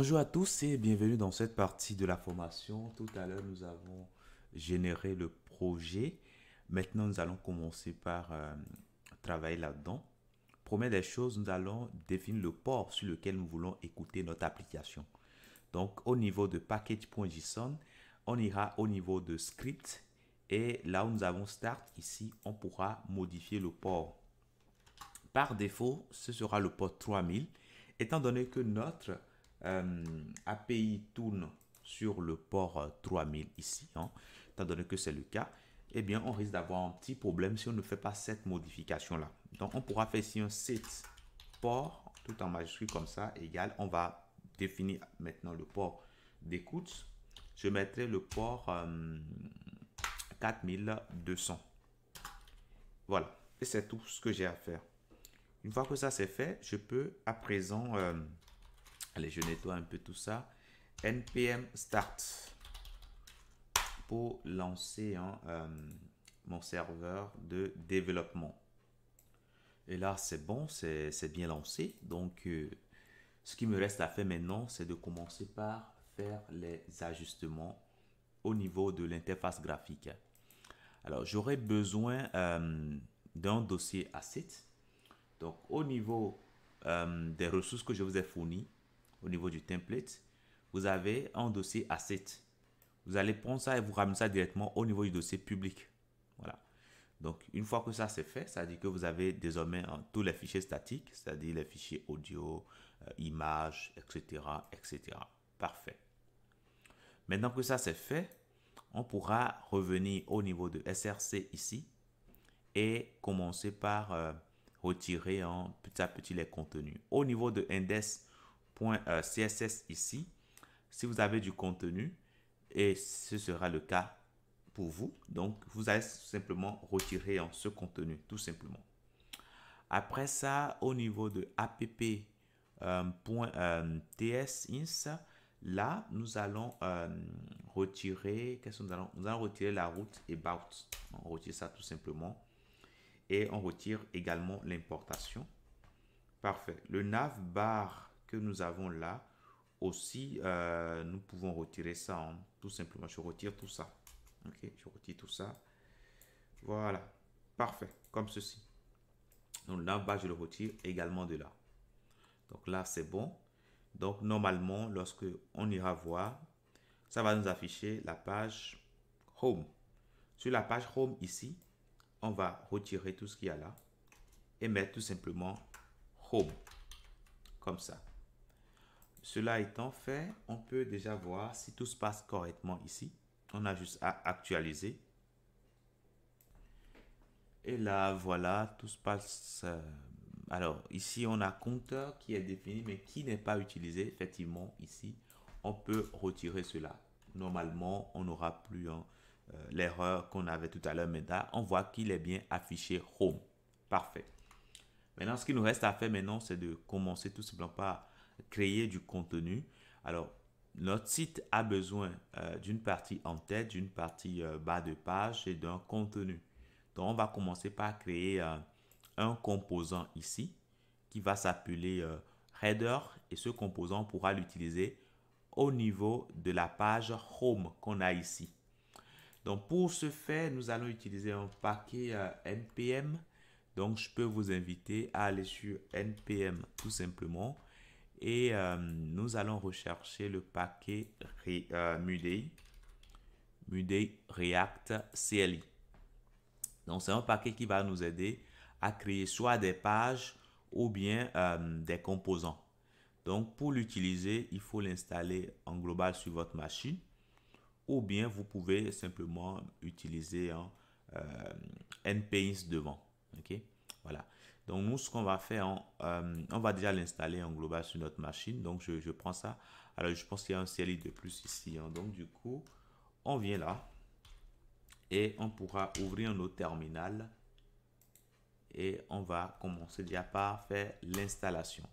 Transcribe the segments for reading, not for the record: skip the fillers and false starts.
Bonjour à tous et bienvenue dans cette partie de la formation. Tout à l'heure, nous avons généré le projet. Maintenant, nous allons commencer par travailler là-dedans. Première des choses, nous allons définir le port sur lequel nous voulons écouter notre application. Donc, au niveau de package.json, on ira au niveau de script et là où nous avons start, ici, on pourra modifier le port. Par défaut, ce sera le port 3000, étant donné que notre API tourne sur le port 3000 ici, hein, étant donné que c'est le cas, eh bien, on risque d'avoir un petit problème si on ne fait pas cette modification-là. Donc, on pourra faire ici un set port, tout en majuscule comme ça, égal. On va définir maintenant le port d'écoute. Je mettrai le port 4200. Voilà, et c'est tout ce que j'ai à faire. Une fois que ça c'est fait, je peux à présent, allez, je nettoie un peu tout ça, npm start pour lancer mon serveur de développement. Et là, c'est bon, c'est bien lancé. Donc, ce qui me reste à faire maintenant, c'est de commencer par faire les ajustements au niveau de l'interface graphique. Alors, j'aurai besoin d'un dossier asset. Donc, au niveau des ressources que je vous ai fournies, au niveau du template, vous avez un dossier asset. Vous allez prendre ça et vous ramener ça directement au niveau du dossier public. Voilà. Donc, une fois que ça c'est fait, ça veut dire que vous avez désormais tous les fichiers statiques, c'est-à-dire les fichiers audio, images, etc., etc. Parfait. Maintenant que ça c'est fait, on pourra revenir au niveau de SRC ici et commencer par retirer petit à petit les contenus. Au niveau de index.css ici, si vous avez du contenu, et ce sera le cas pour vous, donc vous allez simplement retirer ce contenu, tout simplement. Après ça, au niveau de app.tsins, là, nous allons retirer, qu'est-ce que nous allons retirer la route about. On retire ça tout simplement. Et on retire également l'importation. Parfait. Le navbar que nous avons là, aussi, nous pouvons retirer ça. Tout simplement, je retire tout ça. Ok, je retire tout ça. Voilà. Parfait. Comme ceci. Donc, le navbar, je le retire également de là. Donc là, c'est bon. Donc, normalement, lorsque on ira voir, ça va nous afficher la page Home. Sur la page Home ici, on va retirer tout ce qu'il y a là et mettre tout simplement Home. Comme ça. Cela étant fait, on peut déjà voir si tout se passe correctement ici. On a juste à actualiser. Et là, voilà, tout se passe. Alors, ici, on a compteur qui est défini, mais qui n'est pas utilisé. Effectivement, ici, on peut retirer cela. Normalement, on n'aura plus l'erreur qu'on avait tout à l'heure. Mais là, on voit qu'il est bien affiché Home. Parfait. Maintenant, ce qu'il nous reste à faire maintenant, c'est de commencer tout simplement par créer du contenu. Alors, notre site a besoin d'une partie en tête, d'une partie bas de page et d'un contenu. Donc, on va commencer par créer un composant ici qui va s'appeler header et ce composant, on pourra l'utiliser au niveau de la page home qu'on a ici. Donc, pour ce faire, nous allons utiliser un paquet npm. Donc, je peux vous inviter à aller sur npm tout simplement. Et nous allons rechercher le paquet Mudei React CLI. Donc, c'est un paquet qui va nous aider à créer soit des pages ou bien des composants. Donc, pour l'utiliser, il faut l'installer en global sur votre machine. Ou bien, vous pouvez simplement utiliser npms devant. OK? Voilà. Donc, nous, ce qu'on va faire, on va déjà l'installer en global sur notre machine. Donc, je prends ça. Alors, je pense qu'il y a un CLI de plus ici. Donc, du coup, on vient là. Et on pourra ouvrir notre terminal. Et on va commencer déjà par faire l'installation.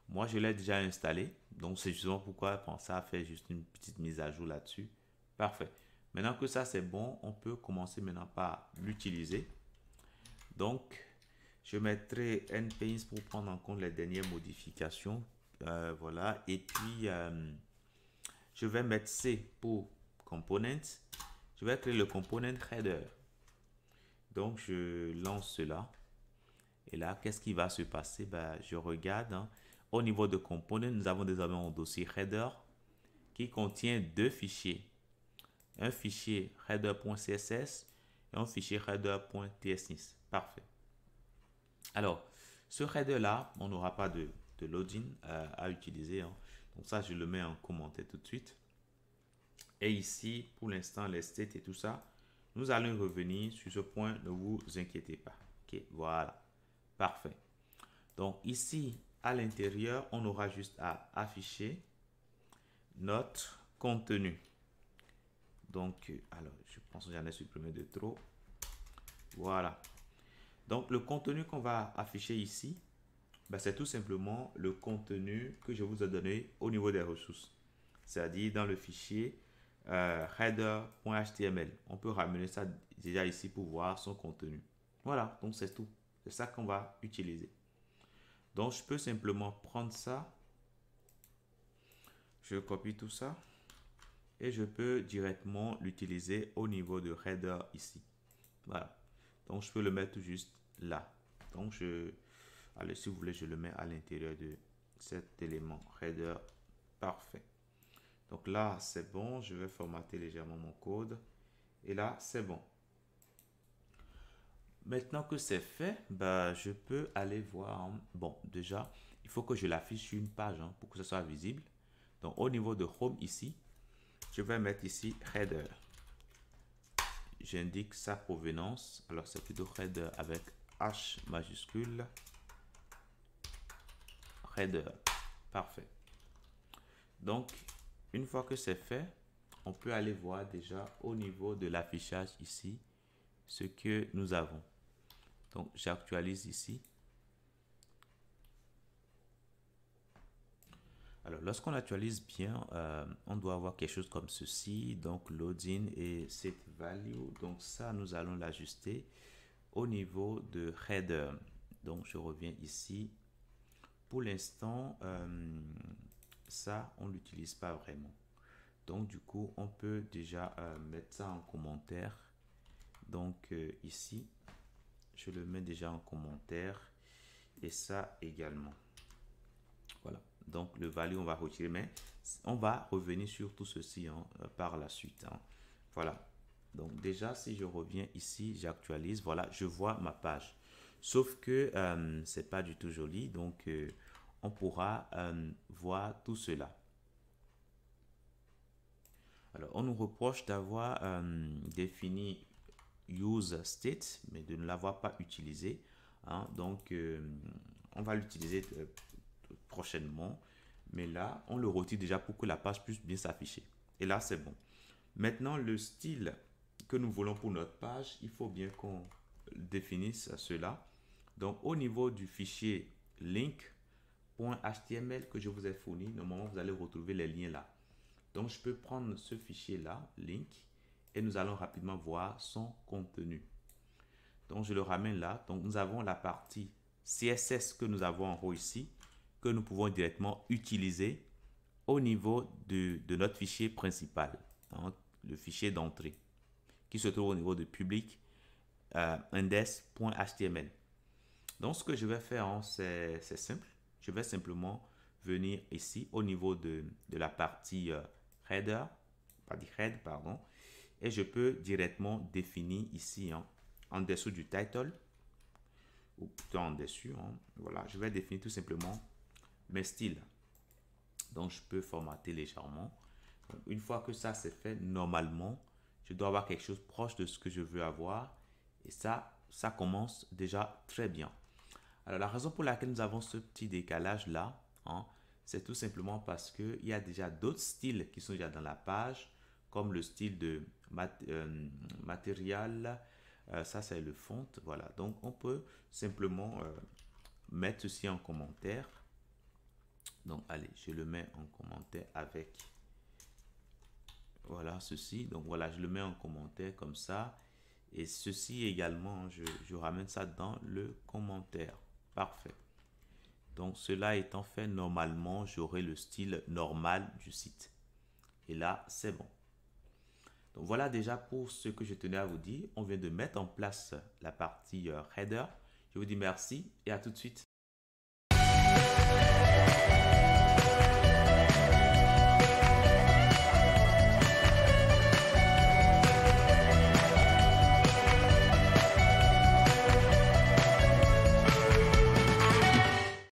Moi, je l'ai déjà installé. Donc, c'est justement pourquoi penser à faire juste une petite mise à jour là-dessus. Parfait. Maintenant que ça, c'est bon, on peut commencer maintenant par l'utiliser. Donc, Je mettrai npaint pour prendre en compte les dernières modifications. Voilà. Et puis, je vais mettre C pour component. Je vais créer le component header. Donc, je lance cela. Et là, qu'est-ce qui va se passer? Ben, je regarde. Hein. Au niveau de component, nous avons désormais un dossier header qui contient deux fichiers. Un fichier header.css et un fichier header.tsnis. Parfait. Alors, ce header-là, on n'aura pas de login à utiliser. Hein. Donc ça, je le mets en commentaire tout de suite. Et ici, pour l'instant, les states et tout ça, nous allons revenir sur ce point, ne vous inquiétez pas. Ok, voilà. Parfait. Donc ici, à l'intérieur, on aura juste à afficher notre contenu. Donc, alors, je pense que j'en ai supprimé de trop. Voilà. Donc, le contenu qu'on va afficher ici, ben, c'est tout simplement le contenu que je vous ai donné au niveau des ressources. C'est-à-dire dans le fichier header.html. On peut ramener ça déjà ici pour voir son contenu. Voilà, donc c'est tout. C'est ça qu'on va utiliser. Donc, je peux simplement prendre ça. Je copie tout ça. Et je peux directement l'utiliser au niveau de header ici. Voilà. Donc, je peux le mettre juste là. Donc, allez, si vous voulez, je le mets à l'intérieur de cet élément header. Parfait. Donc là, c'est bon. Je vais formater légèrement mon code. Et là, c'est bon. Maintenant que c'est fait, bah, je peux aller voir. Bon, déjà, il faut que je l'affiche sur une page hein, pour que ce soit visible. Donc, au niveau de Home ici, je vais mettre ici header. J'indique sa provenance. Alors, c'est plutôt header avec H majuscule. Header. Parfait. Donc, une fois que c'est fait, on peut aller voir déjà au niveau de l'affichage ici ce que nous avons. Donc, j'actualise ici. Alors, lorsqu'on actualise bien, on doit avoir quelque chose comme ceci. Donc, loading et set value. Donc, ça, nous allons l'ajuster au niveau de header. Donc, je reviens ici. Pour l'instant, ça, on ne l'utilise pas vraiment. Donc, du coup, on peut déjà mettre ça en commentaire. Donc, ici, je le mets déjà en commentaire. Et ça également. Voilà. Donc, le value, on va retirer. Mais on va revenir sur tout ceci hein, par la suite. Hein. Voilà. Donc, déjà, si je reviens ici, j'actualise. Voilà, je vois ma page. Sauf que c'est pas du tout joli. Donc, on pourra voir tout cela. Alors, on nous reproche d'avoir défini use state, mais de ne l'avoir pas utilisé. Hein. Donc, on va l'utiliser prochainement. Mais là, on le retire déjà pour que la page puisse bien s'afficher. Et là, c'est bon. Maintenant, le style que nous voulons pour notre page, il faut bien qu'on définisse cela. Donc, au niveau du fichier link.html que je vous ai fourni, normalement, vous allez retrouver les liens là. Donc, je peux prendre ce fichier-là, link, et nous allons rapidement voir son contenu. Donc, je le ramène là. Donc, nous avons la partie CSS que nous avons en haut ici, que nous pouvons directement utiliser au niveau de notre fichier principal, hein, le fichier d'entrée, qui se trouve au niveau de public index.html. Donc, ce que je vais faire, hein, c'est simple. Je vais simplement venir ici au niveau de la partie header, pas du head, pardon, et je peux directement définir ici, hein, en dessous du title, ou plutôt en dessus, hein, voilà, je vais définir tout simplement mes styles. Donc, je peux formater légèrement. Donc, une fois que ça c'est fait, normalement, je dois avoir quelque chose proche de ce que je veux avoir. Et ça commence déjà très bien. Alors, la raison pour laquelle nous avons ce petit décalage là, hein, c'est tout simplement parce qu'il y a déjà d'autres styles qui sont déjà dans la page, comme le style de matériel. Ça, c'est le font. Voilà. Donc, on peut simplement mettre ceci en commentaire. Donc, allez, je le mets en commentaire avec, voilà, ceci. Donc, voilà, je le mets en commentaire comme ça. Et ceci également, je ramène ça dans le commentaire. Parfait. Donc cela étant fait, normalement, j'aurai le style normal du site. Et là, c'est bon. Donc voilà déjà pour ce que je tenais à vous dire. On vient de mettre en place la partie header. Je vous dis merci et à tout de suite.